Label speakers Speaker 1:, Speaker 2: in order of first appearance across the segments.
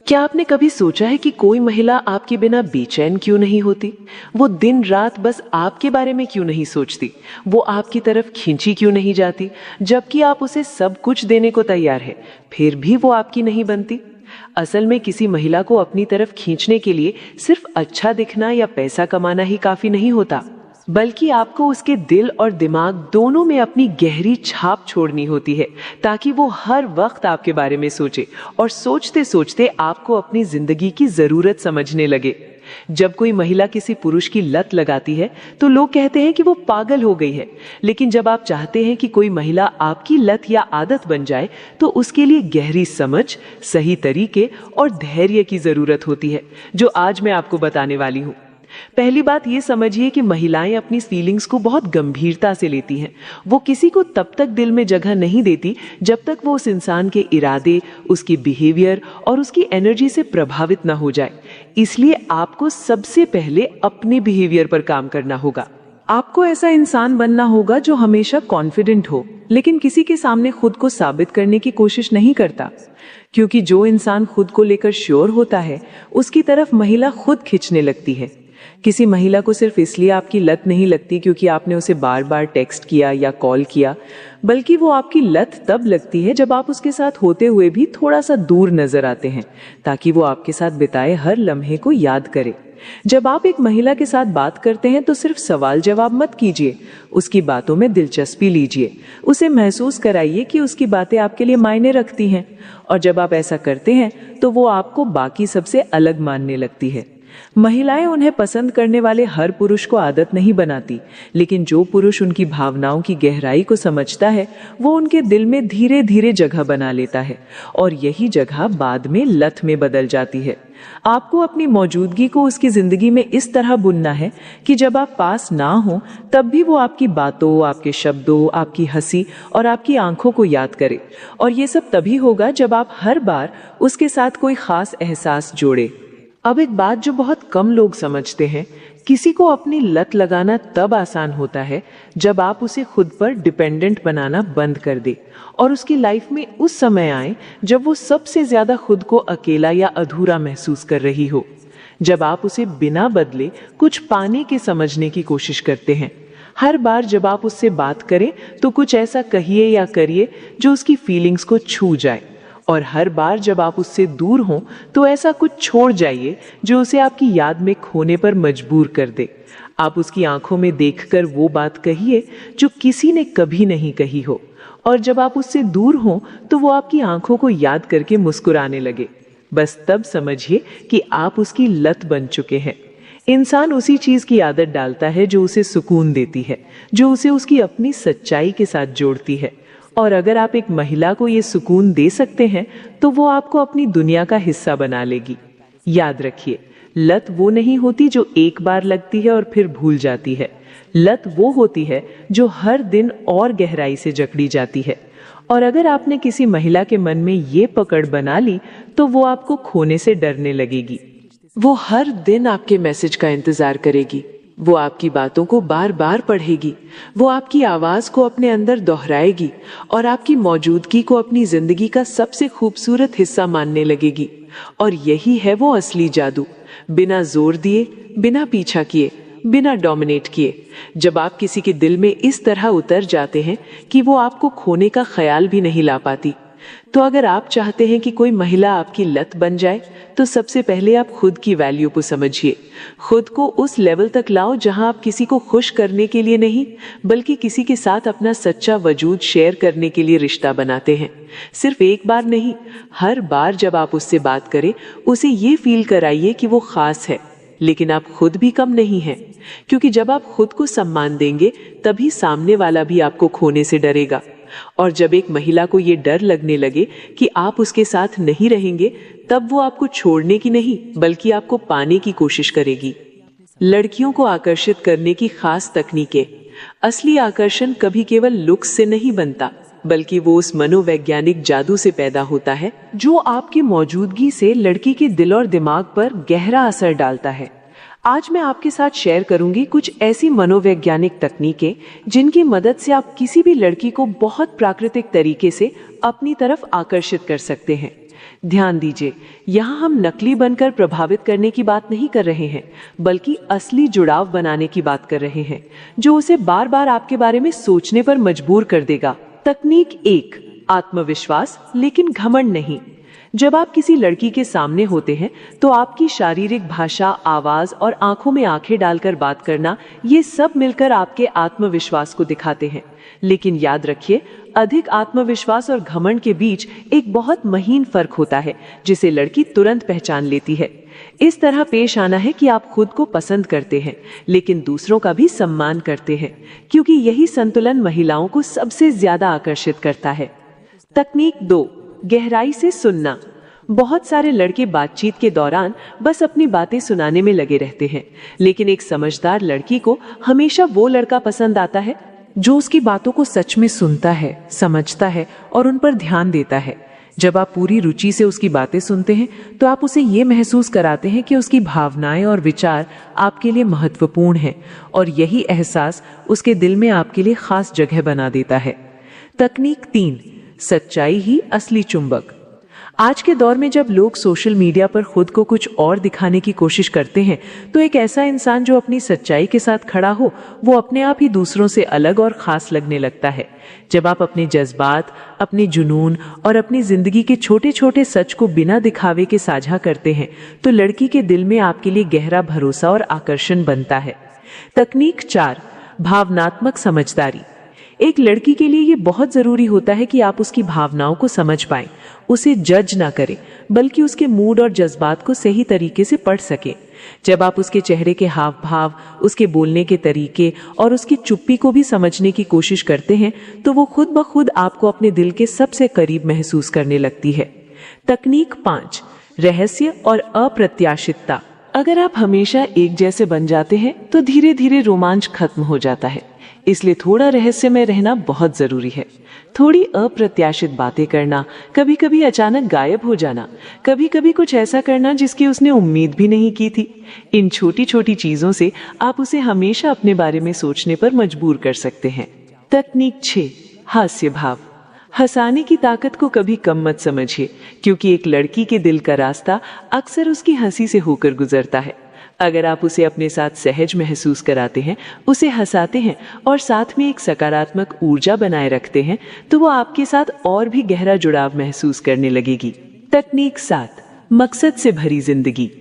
Speaker 1: क्या आपने कभी सोचा है कि कोई महिला आपके बिना बेचैन क्यों नहीं होती? वो दिन रात बस आपके बारे में क्यों नहीं सोचती? वो आपकी तरफ खींची क्यों नहीं जाती? जबकि आप उसे सब कुछ देने को तैयार है, फिर भी वो आपकी नहीं बनती। असल में किसी महिला को अपनी तरफ खींचने के लिए सिर्फ अच्छा दिखना या पैसा कमाना ही काफी नहीं होता, बल्कि आपको उसके दिल और दिमाग दोनों में अपनी गहरी छाप छोड़नी होती है, ताकि वो हर वक्त आपके बारे में सोचे और सोचते सोचते आपको अपनी जिंदगी की जरूरत समझने लगे। जब कोई महिला किसी पुरुष की लत लगाती है तो लोग कहते हैं कि वो पागल हो गई है, लेकिन जब आप चाहते हैं कि कोई महिला आपकी लत या आदत बन जाए तो उसके लिए गहरी समझ, सही तरीके और धैर्य की जरूरत होती है, जो आज मैं आपको बताने वाली हूँ। पहली बात ये समझिए कि महिलाएं अपनी फीलिंग्स को बहुत गंभीरता से लेती हैं। वो किसी को तब तक दिल में जगह नहीं देती जब तक वो उस इंसान के इरादे, उसकी बिहेवियर और उसकी एनर्जी से प्रभावित ना हो जाए। इसलिए आपको सबसे पहले अपने बिहेवियर पर काम करना होगा। आपको ऐसा इंसान बनना होगा जो हमेशा कॉन्फिडेंट हो, लेकिन किसी के सामने खुद को साबित करने की कोशिश नहीं करता, क्योंकि जो इंसान खुद को लेकर श्योर होता है उसकी तरफ महिला खुद खिंचने लगती है। किसी महिला को सिर्फ इसलिए आपकी लत नहीं लगती क्योंकि आपने उसे बार बार टेक्स्ट किया या कॉल किया, बल्कि वो आपकी लत तब लगती है जब आप उसके साथ होते हुए भी थोड़ा सा दूर नजर आते हैं, ताकि वो आपके साथ बिताए हर लम्हे को याद करे। जब आप एक महिला के साथ बात करते हैं तो सिर्फ सवाल जवाब मत कीजिए, उसकी बातों में दिलचस्पी लीजिए, उसे महसूस कराइए कि उसकी बातें आपके लिए मायने रखती हैं। और जब आप ऐसा करते हैं तो वो आपको बाकी सबसे अलग मानने लगती है। महिलाएं उन्हें पसंद करने वाले हर पुरुष को आदत नहीं बनाती, लेकिन जो पुरुष उनकी भावनाओं की गहराई को समझता है वो उनके दिल में धीरे धीरे जगह बना लेता है, और यही जगह बाद में लत में बदल जाती है। आपको अपनी मौजूदगी को उसकी जिंदगी में इस तरह बुनना है कि जब आप पास ना हो तब भी वो आपकी बातों, आपके शब्दों, आपकी हंसी और आपकी आंखों को याद करे। और ये सब तभी होगा जब आप हर बार उसके साथ कोई खास एहसास जोड़े। अब एक बात जो बहुत कम लोग समझते हैं, किसी को अपनी लत लगाना तब आसान होता है जब आप उसे खुद पर डिपेंडेंट बनाना बंद कर दे और उसकी लाइफ में उस समय आए जब वो सबसे ज्यादा खुद को अकेला या अधूरा महसूस कर रही हो। जब आप उसे बिना बदले कुछ पाने के समझने की कोशिश करते हैं। हर बार जब आप उससे बात करें तो कुछ ऐसा कहिए या करिए जो उसकी फीलिंग्स को छू जाए, और हर बार जब आप उससे दूर हों तो ऐसा कुछ छोड़ जाइए जो उसे आपकी याद में खोने पर मजबूर कर दे। आप उसकी आंखों में देखकर वो बात कहिए जो किसी ने कभी नहीं कही हो, और जब आप उससे दूर हों तो वो आपकी आंखों को याद करके मुस्कुराने लगे। बस तब समझिए कि आप उसकी लत बन चुके हैं। इंसान उसी चीज की आदत डालता है जो उसे सुकून देती है, जो उसे उसकी अपनी सच्चाई के साथ जोड़ती है। और अगर आप एक महिला को ये सुकून दे सकते हैं तो वो आपको अपनी दुनिया का हिस्सा बना लेगी। याद रखिए, लत वो नहीं होती जो एक बार लगती है और फिर भूल जाती है। लत वो होती है जो हर दिन और गहराई से जकड़ी जाती है। और अगर आपने किसी महिला के मन में ये पकड़ बना ली तो वो आपको खोने से डरने लगेगी। वो हर दिन आपके मैसेज का इंतजार करेगी, वो आपकी बातों को बार बार पढ़ेगी, वो आपकी आवाज को अपने अंदर दोहराएगी और आपकी मौजूदगी को अपनी जिंदगी का सबसे खूबसूरत हिस्सा मानने लगेगी। और यही है वो असली जादू, बिना जोर दिए, बिना पीछा किए, बिना डोमिनेट किए। जब आप किसी के दिल में इस तरह उतर जाते हैं कि वो आपको खोने का ख्याल भी नहीं ला पाती। तो अगर आप चाहते हैं कि कोई महिला आपकी लत बन जाए तो सबसे पहले आप खुद की वैल्यू को समझिए। खुद को उस लेवल तक लाओ जहां आप किसी को खुश करने के लिए नहीं, बल्कि किसी के साथ अपना सच्चा वजूद शेयर करने के लिए रिश्ता बनाते हैं। सिर्फ एक बार नहीं, हर बार जब आप उससे बात करें उसे ये फील कराइए कि वो खास है, लेकिन आप खुद भी कम नहीं हैं। क्योंकि जब आप खुद को सम्मान देंगे तभी सामने वाला भी आपको खोने से डरेगा। और जब एक महिला को ये डर लगने लगे कि आप उसके साथ नहीं रहेंगे, तब वो आपको छोड़ने की नहीं बल्कि आपको पाने की कोशिश करेगी। लड़कियों को आकर्षित करने की खास तकनीकें। असली आकर्षण कभी केवल लुक्स से नहीं बनता, बल्कि वो उस मनोवैज्ञानिक जादू से पैदा होता है जो आपकी मौजूदगी से लड़की के दिल और दिमाग पर गहरा असर डालता है। आज मैं आपके साथ शेयर करूंगी कुछ ऐसी मनोवैज्ञानिक तकनीकें जिनकी मदद से आप किसी भी लड़की को बहुत प्राकृतिक तरीके से अपनी तरफ आकर्षित कर सकते हैं। ध्यान दीजिए, यहाँ हम नकली बनकर प्रभावित करने की बात नहीं कर रहे हैं, बल्कि असली जुड़ाव बनाने की बात कर रहे हैं, जो उसे बार बार आपके बारे में सोचने पर मजबूर कर देगा। तकनीक 1, आत्मविश्वास लेकिन घमंड नहीं। जब आप किसी लड़की के सामने होते हैं तो आपकी शारीरिक भाषा, आवाज और आंखों में आंखें डालकर बात करना, ये सब मिलकर आपके आत्मविश्वास को दिखाते हैं। लेकिन याद रखिए, अधिक आत्मविश्वास और घमंड के बीच एक बहुत महीन फर्क होता है, जिसे लड़की तुरंत पहचान लेती है। इस तरह पेश आना है कि आप खुद को पसंद करते हैं, लेकिन दूसरों का भी सम्मान करते हैं, क्योंकि यही संतुलन महिलाओं को सबसे ज्यादा आकर्षित करता है। तकनीक 2, गहराई से सुनना। बहुत सारे लड़के बातचीत के दौरान बस अपनी बातें सुनाने में लगे रहते हैं, लेकिन एक समझदार लड़की को हमेशा वो लड़का पसंद आता है जो उसकी बातों को सच में सुनता है, समझता है और उन पर ध्यान देता है। जब आप पूरी रुचि से उसकी बातें सुनते हैं तो आप उसे ये महसूस कराते हैं कि उसकी भावनाएं और विचार आपके लिए महत्वपूर्ण हैं, और यही एहसास उसके दिल में आपके लिए खास जगह बना देता है। तकनीक 3, सच्चाई ही असली चुंबक। आज के दौर में जब लोग सोशल मीडिया पर खुद को कुछ और दिखाने की कोशिश करते हैं, तो एक ऐसा इंसान जो अपनी सच्चाई के साथ खड़ा हो, वो अपने आप ही दूसरों से अलग और खास लगने लगता है। जब आप अपने जज्बात, अपने जुनून और अपनी जिंदगी के छोटे छोटे सच को बिना दिखावे के साझा करते हैं, तो लड़की के दिल में आपके लिए गहरा भरोसा और आकर्षण बनता है। तकनीक 4, भावनात्मक समझदारी। एक लड़की के लिए ये बहुत जरूरी होता है कि आप उसकी भावनाओं को समझ पाएं, उसे जज ना करें, बल्कि उसके मूड और जज्बात को सही तरीके से पढ़ सकें। जब आप उसके चेहरे के हाव भाव, उसके बोलने के तरीके और उसकी चुप्पी को भी समझने की कोशिश करते हैं, तो वो खुद ब खुद आपको अपने दिल के सबसे करीब महसूस करने लगती है। तकनीक 5, रहस्य और अप्रत्याशितता। अगर आप हमेशा एक जैसे बन जाते हैं तो धीरे धीरे रोमांच खत्म हो जाता है, इसलिए थोड़ा रहस्यमय रहना बहुत जरूरी है। थोड़ी अप्रत्याशित बातें करना, कभी कभी अचानक गायब हो जाना, कभी कभी कुछ ऐसा करना जिसकी उसने उम्मीद भी नहीं की थी। इन छोटी छोटी चीजों से आप उसे हमेशा अपने बारे में सोचने पर मजबूर कर सकते हैं। तकनीक 6, हास्य भाव। हंसाने की ताकत को कभी कम मत समझिए, क्योंकि एक लड़की के दिल का रास्ता अक्सर उसकी हंसी से होकर गुजरता है। अगर आप उसे अपने साथ सहज महसूस कराते हैं, उसे हंसाते हैं और साथ में एक सकारात्मक ऊर्जा बनाए रखते हैं, तो वो आपके साथ और भी गहरा जुड़ाव महसूस करने लगेगी। तकनीक 7, मकसद से भरी जिंदगी।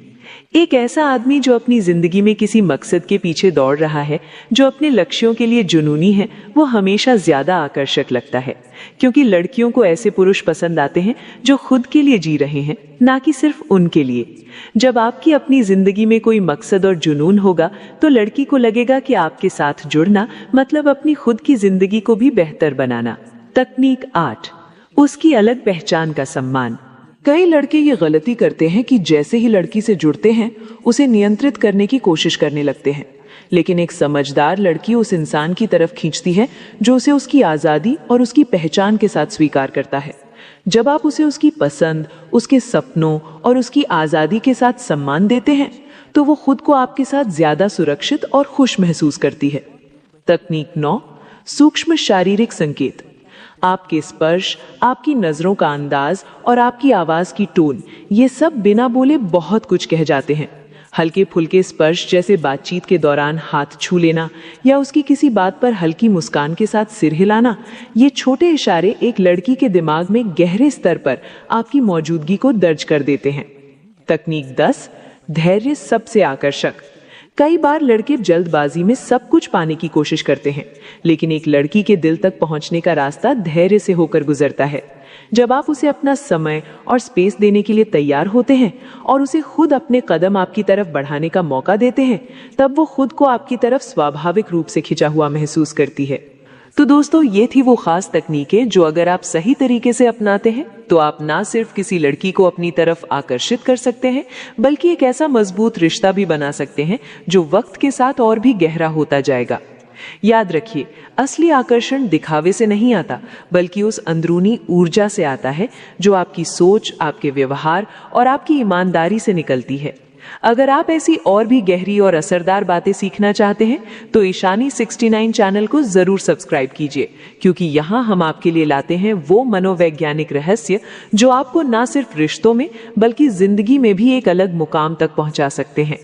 Speaker 1: एक ऐसा आदमी जो अपनी जिंदगी में किसी मकसद के पीछे दौड़ रहा है, जो अपने लक्ष्यों के लिए जुनूनी है, वो हमेशा ज्यादा आकर्षक लगता है, क्योंकि लड़कियों को ऐसे पुरुष पसंद आते हैं जो खुद के लिए जी रहे हैं, ना कि सिर्फ उनके लिए। जब आपकी अपनी जिंदगी में कोई मकसद और जुनून होगा, तो लड़की को लगेगा कि आपके साथ जुड़ना मतलब अपनी खुद की जिंदगी को भी बेहतर बनाना। तकनीक 8, उसकी अलग पहचान का सम्मान। कई लड़के ये गलती करते हैं कि जैसे ही लड़की से जुड़ते हैं, उसे नियंत्रित करने की कोशिश करने लगते हैं, लेकिन एक समझदार लड़की उस इंसान की तरफ खींचती है जो उसे उसकी आजादी और उसकी पहचान के साथ स्वीकार करता है। जब आप उसे उसकी पसंद, उसके सपनों और उसकी आजादी के साथ सम्मान देते हैं, तो वो खुद को आपके साथ ज्यादा सुरक्षित और खुश महसूस करती है। तकनीक 9, सूक्ष्म शारीरिक संकेत। आपके स्पर्श, आपकी नजरों का अंदाज और आपकी आवाज की टोन, ये सब बिना बोले बहुत कुछ कह जाते हैं। हल्के फुल्के स्पर्श जैसे बातचीत के दौरान हाथ छू लेना या उसकी किसी बात पर हल्की मुस्कान के साथ सिर हिलाना, ये छोटे इशारे एक लड़की के दिमाग में गहरे स्तर पर आपकी मौजूदगी को दर्ज कर देते हैं। तकनीक 10, धैर्य सबसे आकर्षक। कई बार लड़के जल्दबाजी में सब कुछ पाने की कोशिश करते हैं, लेकिन एक लड़की के दिल तक पहुंचने का रास्ता धैर्य से होकर गुजरता है। जब आप उसे अपना समय और स्पेस देने के लिए तैयार होते हैं और उसे खुद अपने कदम आपकी तरफ बढ़ाने का मौका देते हैं, तब वो खुद को आपकी तरफ स्वाभाविक रूप से खिंचा हुआ महसूस करती है। तो दोस्तों, ये थी वो खास तकनीकें जो अगर आप सही तरीके से अपनाते हैं तो आप ना सिर्फ किसी लड़की को अपनी तरफ आकर्षित कर सकते हैं, बल्कि एक ऐसा मजबूत रिश्ता भी बना सकते हैं जो वक्त के साथ और भी गहरा होता जाएगा। याद रखिए, असली आकर्षण दिखावे से नहीं आता, बल्कि उस अंदरूनी ऊर्जा से आता है जो आपकी सोच, आपके व्यवहार और आपकी ईमानदारी से निकलती है। अगर आप ऐसी और भी गहरी और असरदार बातें सीखना चाहते हैं तो ईशानी 69 चैनल को जरूर सब्सक्राइब कीजिए, क्योंकि यहाँ हम आपके लिए लाते हैं वो मनोवैज्ञानिक रहस्य जो आपको ना सिर्फ रिश्तों में बल्कि जिंदगी में भी एक अलग मुकाम तक पहुंचा सकते हैं।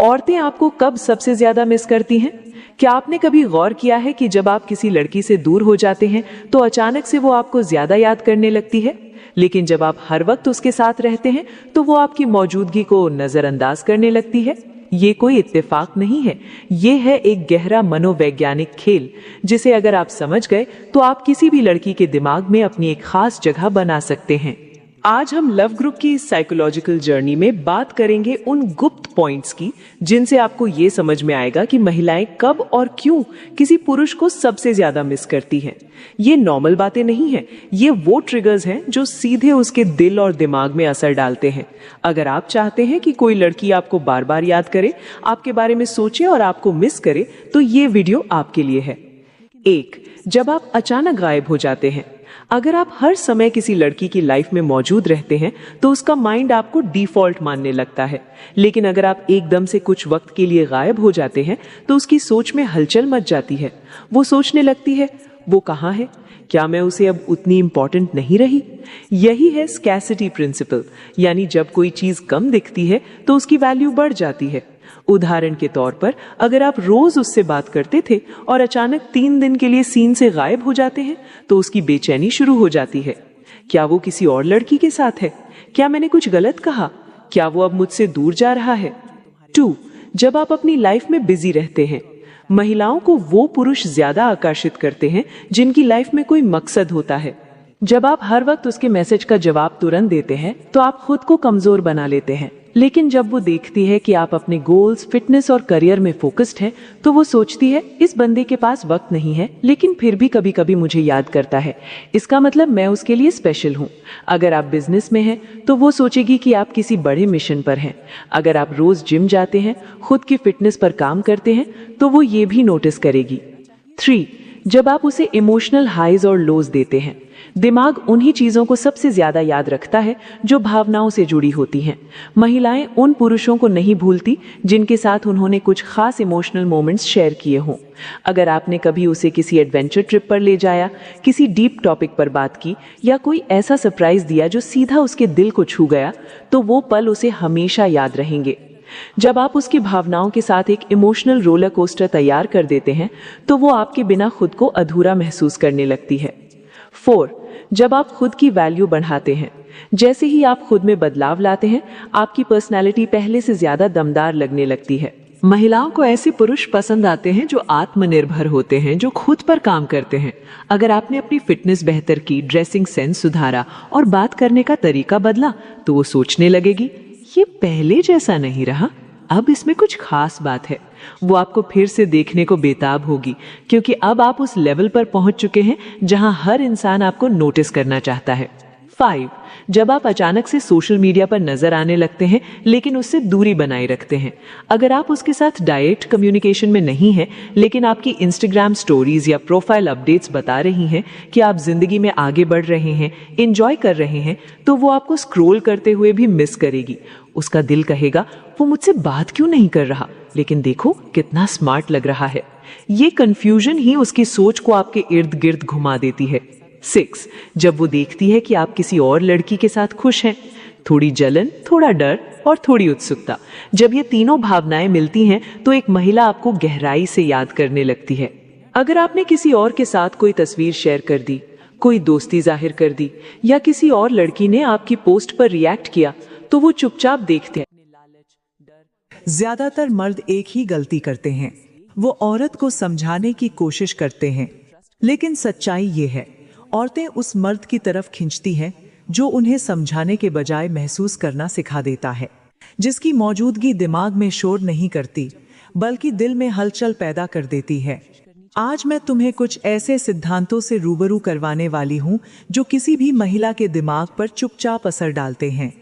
Speaker 1: औरतें आपको कब सबसे ज्यादा मिस करती हैं? क्या आपने कभी गौर किया है कि जब आप किसी लड़की से दूर हो जाते हैं तो अचानक से वो आपको ज्यादा याद करने लगती है, लेकिन जब आप हर वक्त उसके साथ रहते हैं तो वो आपकी मौजूदगी को नजरअंदाज करने लगती है? ये कोई इत्तेफाक नहीं है, ये है एक गहरा मनोवैज्ञानिक खेल जिसे अगर आप समझ गए तो आप किसी भी लड़की के दिमाग में अपनी एक खास जगह बना सकते हैं। आज हम लव ग्रुप की इस साइकोलॉजिकल जर्नी में बात करेंगे उन गुप्त पॉइंट्स की जिनसे आपको ये समझ में आएगा कि महिलाएं कब और क्यों किसी पुरुष को सबसे ज्यादा मिस करती हैं। ये नॉर्मल बातें नहीं हैं, ये वो ट्रिगर्स हैं जो सीधे उसके दिल और दिमाग में असर डालते हैं। अगर आप चाहते हैं कि कोई लड़की आपको बार बार याद करे, आपके बारे में सोचे और आपको मिस करे, तो ये वीडियो आपके लिए है। 1. जब आप अचानक गायब हो जाते हैं। अगर आप हर समय किसी लड़की की लाइफ में मौजूद रहते हैं तो उसका माइंड आपको डिफॉल्ट मानने लगता है, लेकिन अगर आप एकदम से कुछ वक्त के लिए गायब हो जाते हैं तो उसकी सोच में हलचल मच जाती है। वो सोचने लगती है, वो कहाँ है? क्या मैं उसे अब उतनी इंपॉर्टेंट नहीं रही? यही है स्कैसिटी प्रिंसिपल, यानी जब कोई चीज कम दिखती है तो उसकी वैल्यू बढ़ जाती है। उदाहरण के तौर पर, अगर आप रोज उससे बात करते थे और अचानक 3 दिन के लिए सीन से गायब हो जाते हैं तो उसकी बेचैनी शुरू हो जाती है। क्या वो किसी और लड़की के साथ है? क्या मैंने कुछ गलत कहा? क्या वो अब मुझसे दूर जा रहा है? 2. जब आप अपनी लाइफ में बिजी रहते हैं। महिलाओं को वो पुरुष ज्यादा आकर्षित करते हैं जिनकी लाइफ में कोई मकसद होता है। जब आप हर वक्त उसके मैसेज का जवाब तुरंत देते हैं तो आप खुद को कमजोर बना लेते हैं, लेकिन जब वो देखती है कि आप अपने गोल्स, फिटनेस और करियर में फोकस्ड हैं, तो वो सोचती है इस बंदे के पास वक्त नहीं है लेकिन फिर भी कभी कभी मुझे याद करता है, इसका मतलब मैं उसके लिए स्पेशल हूँ। अगर आप बिजनेस में हैं तो वो सोचेगी कि आप किसी बड़े मिशन पर हैं। अगर आप रोज जिम जाते हैं, खुद की फिटनेस पर काम करते हैं, तो वो ये भी नोटिस करेगी। 3. जब आप उसे इमोशनल हाइज और लोज देते हैं। दिमाग उन्हीं चीजों को सबसे ज्यादा याद रखता है जो भावनाओं से जुड़ी होती हैं। महिलाएं उन पुरुषों को नहीं भूलती जिनके साथ उन्होंने कुछ खास इमोशनल मोमेंट्स शेयर किए हों। अगर आपने कभी उसे किसी एडवेंचर ट्रिप पर ले जाया, किसी डीप टॉपिक पर बात की या कोई ऐसा सरप्राइज दिया जो सीधा उसके दिल को छू गया, तो वो पल उसे हमेशा याद रहेंगे। जब आप उसकी भावनाओं के साथ एक इमोशनल रोलर कोस्टर तैयार कर देते हैं तो वो आपके बिना खुद को अधूरा महसूस करने लगती है। 4. जब आप खुद की वैल्यू बढ़ाते हैं। जैसे ही आप खुद में बदलाव लाते हैं, आपकी पर्सनालिटी पहले से ज्यादा दमदार लगने लगती है। महिलाओं को ऐसे पुरुष पसंद आते हैं जो आत्मनिर्भर होते हैं, जो खुद पर काम करते हैं। अगर आपने अपनी फिटनेस बेहतर की, ड्रेसिंग सेंस सुधारा और बात करने का तरीका बदला, तो वो सोचने लगेगी ये पहले जैसा नहीं रहा, अब इसमें कुछ खास बात है। वो आपको फिर से देखने को बेताब होगी, क्योंकि अब आप उस लेवल पर पहुंच चुके हैं जहां हर इंसान आपको नोटिस करना चाहता है। 5. जब आप अचानक से सोशल मीडिया पर नजर आने लगते हैं लेकिन उससे दूरी बनाए रखते हैं। अगर आप उसके साथ डायरेक्ट कम्युनिकेशन में नहीं हैं, लेकिन आपकी इंस्टाग्राम स्टोरीज या प्रोफाइल अपडेट्स बता रही हैं कि आप जिंदगी में आगे बढ़ रहे हैं, एंजॉय कर रहे हैं, तो वो आपको स्क्रॉल करते हुए भी मिस करेगी। उसका दिल कहेगा वो मुझसे बात क्यों नहीं कर रहा, लेकिन देखो कितना स्मार्ट लग रहा है। ये कंफ्यूजन ही उसकी सोच को आपके इर्द गिर्द घुमा देती है। 6. जब वो देखती है कि आप किसी और लड़की के साथ खुश हैं। थोड़ी जलन, थोड़ा डर और थोड़ी उत्सुकता, जब ये तीनों भावनाएं मिलती हैं तो एक महिला आपको गहराई से याद करने लगती है। अगर आपने किसी और के साथ कोई तस्वीर शेयर कर दी, कोई दोस्ती जाहिर कर दी या किसी और लड़की ने आपकी पोस्ट पर रिएक्ट किया, तो वो चुपचाप देखते हैं।
Speaker 2: ज्यादातर मर्द एक ही गलती करते हैं, वो औरत को समझाने की कोशिश करते हैं, लेकिन सच्चाई ये है औरतें उस मर्द की तरफ खींचती हैं जो उन्हें समझाने के बजाय महसूस करना सिखा देता है, जिसकी मौजूदगी दिमाग में शोर नहीं करती बल्कि दिल में हलचल पैदा कर देती है। आज मैं तुम्हें कुछ ऐसे सिद्धांतों से रूबरू करवाने वाली हूं जो किसी भी महिला के दिमाग पर चुपचाप असर डालते हैं।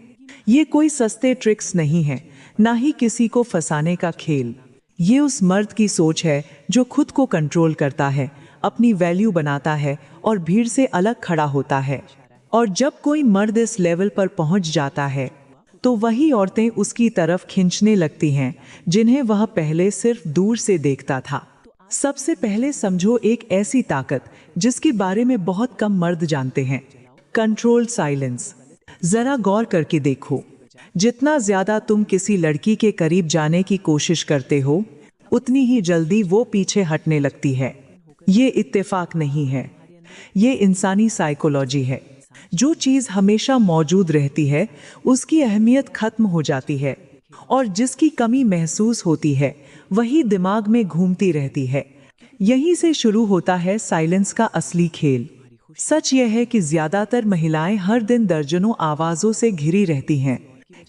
Speaker 2: ये कोई सस्ते ट्रिक्स नहीं है, ना ही किसी को फंसाने का खेल। ये उस मर्द की सोच है जो खुद को कंट्रोल करता है, अपनी वैल्यू बनाता है और भीड़ से अलग खड़ा होता है। और जब कोई मर्द इस लेवल पर पहुंच जाता है तो वही औरतें उसकी तरफ खींचने लगती हैं जिन्हें वह पहले सिर्फ दूर से देखता था। सबसे पहले समझो एक ऐसी ताकत जिसके बारे में बहुत कम मर्द जानते हैं, कंट्रोल्ड साइलेंस। जरा गौर करके देखो, जितना ज्यादा तुम किसी लड़की के करीब जाने की कोशिश करते हो उतनी ही जल्दी वो पीछे हटने लगती है। ये इत्तेफाक नहीं है, ये इंसानी साइकोलॉजी है। जो चीज हमेशा मौजूद रहती है उसकी अहमियत खत्म हो जाती है और जिसकी कमी महसूस होती है वही दिमाग में घूमती रहती है। यहीं से शुरू होता है साइलेंस का असली खेल। सच यह है कि ज्यादातर महिलाएं हर दिन दर्जनों आवाजों से घिरी रहती हैं।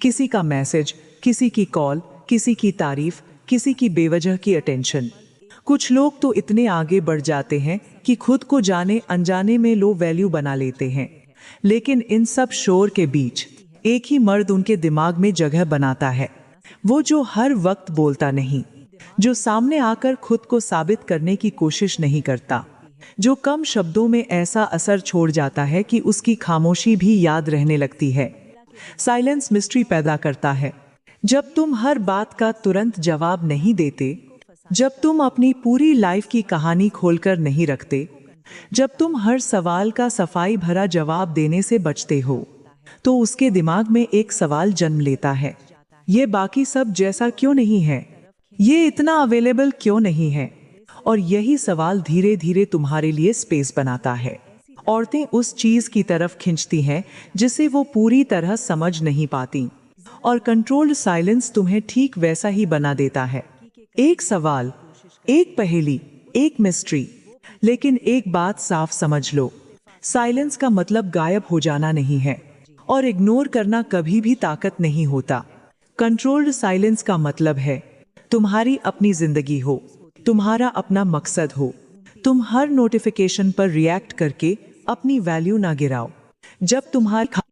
Speaker 2: किसी का मैसेज, किसी की कॉल, किसी की तारीफ, किसी की बेवजह की अटेंशन। कुछ लोग तो इतने आगे बढ़ जाते हैं कि खुद को जाने अनजाने में लो वैल्यू बना लेते हैं। लेकिन इन सब शोर के बीच एक ही मर्द उनके दिमाग में जगह बनाता है, वो जो हर वक्त बोलता नहीं, जो सामने आकर खुद को साबित करने की कोशिश नहीं करता, जो कम शब्दों में ऐसा असर छोड़ जाता है कि उसकी खामोशी भी याद रहने लगती है। साइलेंस मिस्ट्री पैदा करता है। जब तुम हर बात का तुरंत जवाब नहीं देते, जब तुम अपनी पूरी लाइफ की कहानी खोलकर नहीं रखते, जब तुम हर सवाल का सफाई भरा जवाब देने से बचते हो, तो उसके दिमाग में एक सवाल जन्म लेता है, ये बाकी सब जैसा क्यों नहीं है, ये इतना अवेलेबल क्यों नहीं है। और यही सवाल धीरे धीरे तुम्हारे लिए स्पेस बनाता है। औरतें उस चीज की तरफ खींचती हैं जिसे वो पूरी तरह समझ नहीं पाती, और कंट्रोल्ड साइलेंस तुम्हें ठीक वैसा ही बना देता है। एक सवाल, एक पहेली, एक मिस्ट्री। लेकिन एक बात साफ समझ लो, साइलेंस का मतलब गायब हो जाना नहीं है, और इग्नोर करना कभी भी ताकत नहीं होता। कंट्रोल्ड साइलेंस का मतलब है तुम्हारी अपनी जिंदगी हो, तुम्हारा अपना मकसद हो। तुम हर नोटिफिकेशन पर रिएक्ट करके अपनी वैल्यू ना गिराओ। जब तुम्हारी